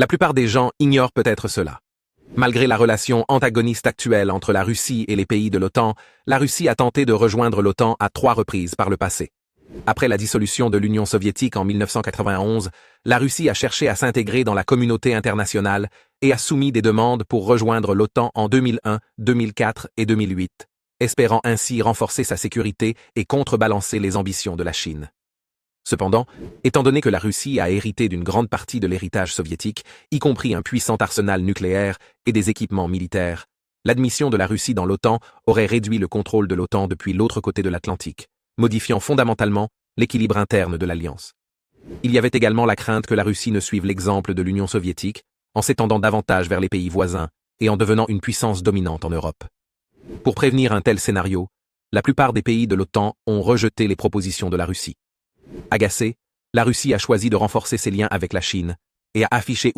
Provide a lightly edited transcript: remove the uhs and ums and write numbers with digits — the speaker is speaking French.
La plupart des gens ignorent peut-être cela. Malgré la relation antagoniste actuelle entre la Russie et les pays de l'OTAN, la Russie a tenté de rejoindre l'OTAN à 3 reprises par le passé. Après la dissolution de l'Union soviétique en 1991, la Russie a cherché à s'intégrer dans la communauté internationale et a soumis des demandes pour rejoindre l'OTAN en 2001, 2004 et 2008, espérant ainsi renforcer sa sécurité et contrebalancer les ambitions de la Chine. Cependant, étant donné que la Russie a hérité d'une grande partie de l'héritage soviétique, y compris un puissant arsenal nucléaire et des équipements militaires, l'admission de la Russie dans l'OTAN aurait réduit le contrôle de l'OTAN depuis l'autre côté de l'Atlantique, modifiant fondamentalement l'équilibre interne de l'Alliance. Il y avait également la crainte que la Russie ne suive l'exemple de l'Union soviétique, en s'étendant davantage vers les pays voisins et en devenant une puissance dominante en Europe. Pour prévenir un tel scénario, la plupart des pays de l'OTAN ont rejeté les propositions de la Russie. Agacée, la Russie a choisi de renforcer ses liens avec la Chine et a affiché